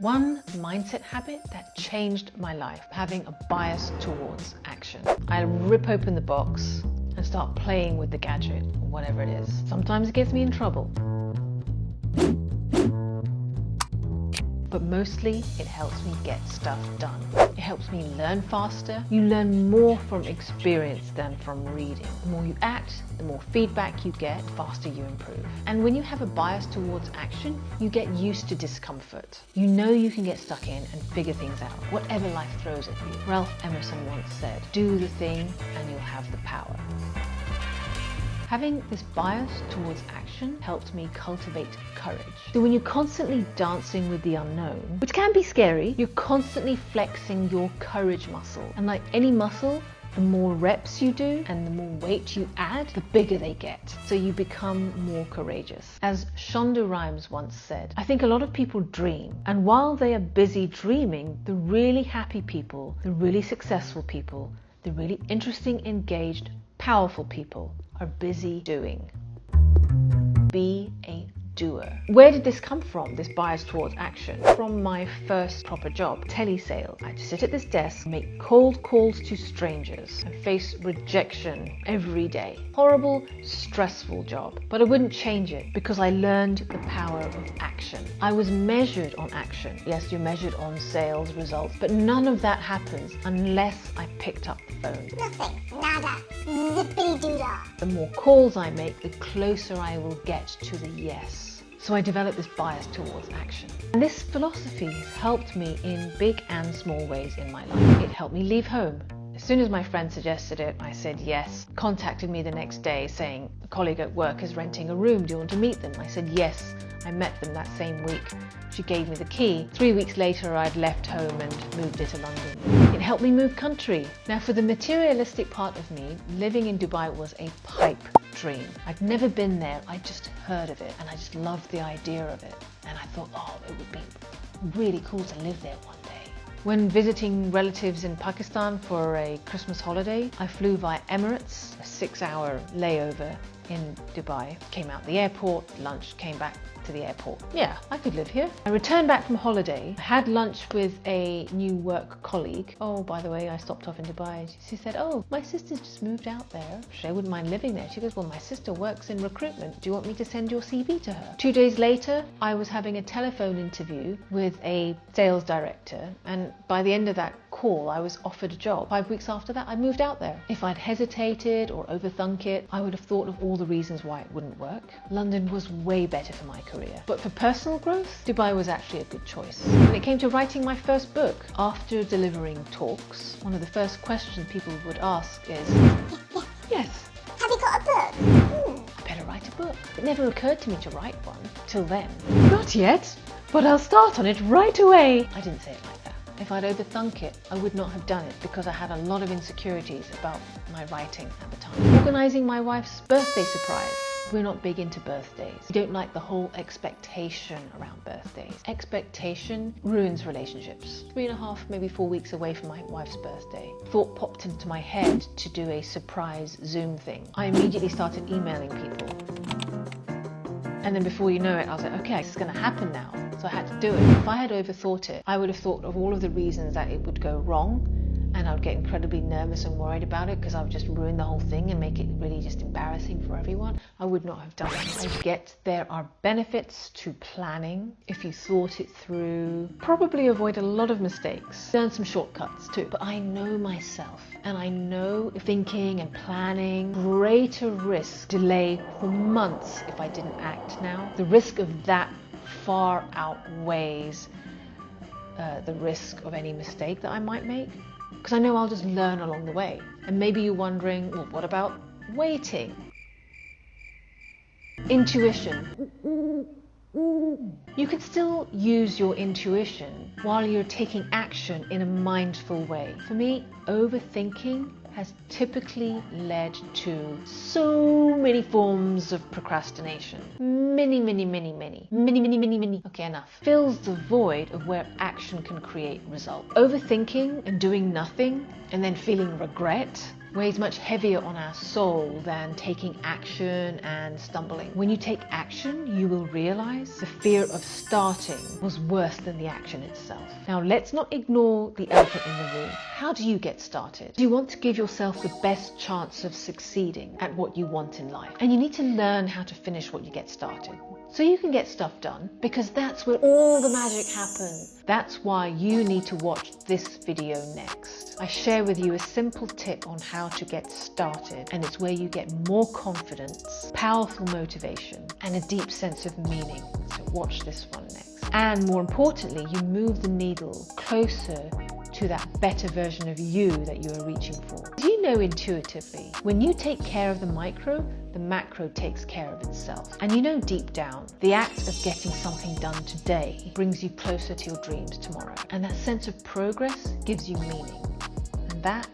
One mindset habit that changed my life, having a bias towards action. I rip open the box and start playing with the gadget, or whatever it is. Sometimes it gets me in trouble, but mostly it helps me get stuff done. It helps me learn faster. You learn more from experience than from reading. The more you act, the more feedback you get, the faster you improve. And when you have a bias towards action, you get used to discomfort. You know you can get stuck in and figure things out, whatever life throws at you. Ralph Emerson once said, "Do the thing and you'll have the power." Having this bias towards action helped me cultivate courage. So when you're constantly dancing with the unknown, which can be scary, you're constantly flexing your courage muscle. And like any muscle, the more reps you do and the more weight you add, the bigger they get. So you become more courageous. As Shonda Rhimes once said, I think a lot of people dream. And while they are busy dreaming, the really happy people, the really successful people, the really interesting, engaged, powerful people are busy doing. Be a doer. Where did this come from, this bias towards action? From my first proper job, telesales. I had to sit at this desk, make cold calls to strangers, and face rejection every day. Horrible, stressful job. But I wouldn't change it because I learned the power of action. I was measured on action. Yes, you're measured on sales results, but none of that happens unless I picked up the phone. Nothing. Nada. Zippity-doo-dah. The more calls I make, the closer I will get to the yes. So I developed this bias towards action. And this philosophy has helped me in big and small ways in my life. It helped me leave home. As soon as my friend suggested it, I said yes. Contacted me the next day saying, a colleague at work is renting a room, do you want to meet them? I said yes. I met them that same week. She gave me the key. 3 weeks later, I'd left home and moved it to London. It helped me move country. Now, for the materialistic part of me, living in Dubai was a pipe dream. I'd never been there, I just heard of it, and I just loved the idea of it. And I thought, oh, it would be really cool to live there one day. When visiting relatives in Pakistan for a Christmas holiday, I flew via Emirates, a 6-hour layover in Dubai. Came out the airport, lunch, came back to the airport. Yeah, I could live here. I returned back from holiday, had lunch with a new work colleague. Oh, by the way, I stopped off in Dubai. She said, oh, my sister's just moved out there. I wouldn't mind living there. She goes, well, my sister works in recruitment. Do you want me to send your CV to her? 2 days later, I was having a telephone interview with a sales director. And by the end of that call, I was offered a job. 5 weeks after that, I moved out there. If I'd hesitated or overthunk it, I would have thought of all the reasons why it wouldn't work. London was way better for my career. But for personal growth, Dubai was actually a good choice. When it came to writing my first book, after delivering talks, one of the first questions people would ask is, yes, Have you got a book? I better write a book. It never occurred to me to write one till then. Not yet, but I'll start on it right away. I didn't say it like that. If I'd overthunk it, I would not have done it because I had a lot of insecurities about my writing at the time. Organising my wife's birthday surprise. We're not big into birthdays. We don't like the whole expectation around birthdays. Expectation ruins relationships. 3.5, maybe 4 weeks away from my wife's birthday, thought popped into my head to do a surprise Zoom thing. I immediately started emailing people. And then before you know it, I was like, okay, this is going to happen now. So I had to do it. If I had overthought it, I would have thought of all of the reasons that it would go wrong. And I would get incredibly nervous and worried about it because I would just ruin the whole thing and make it really just embarrassing for everyone. I would not have done it. I get there are benefits to planning if you thought it through. Probably avoid a lot of mistakes. Learn some shortcuts too. But I know myself and I know thinking and planning, greater risk delay for months if I didn't act now. The risk of that far outweighs the risk of any mistake that I might make. Because I know I'll just learn along the way. And maybe you're wondering, well, what about waiting? Intuition. You can still use your intuition while you're taking action in a mindful way. For me, overthinking has typically led to so many forms of procrastination. Many. Okay, enough. Fills the void of where action can create result. Overthinking and doing nothing and then feeling regret weighs much heavier on our soul than taking action and stumbling. When you take action, you will realize the fear of starting was worse than the action itself. Now, let's not ignore the elephant in the room. How do you get started? You want to give yourself the best chance of succeeding at what you want in life. And you need to learn how to finish what you get started, so you can get stuff done, because that's where all the magic happens. That's why you need to watch this video next. I share with you a simple tip on how to get started, and it's where you get more confidence, powerful motivation, and a deep sense of meaning. So watch this one next. And more importantly, you move the needle closer to that better version of you that you are reaching for. You know intuitively, when you take care of the micro, the macro takes care of itself. And you know deep down, the act of getting something done today brings you closer to your dreams tomorrow. And that sense of progress gives you meaning. And that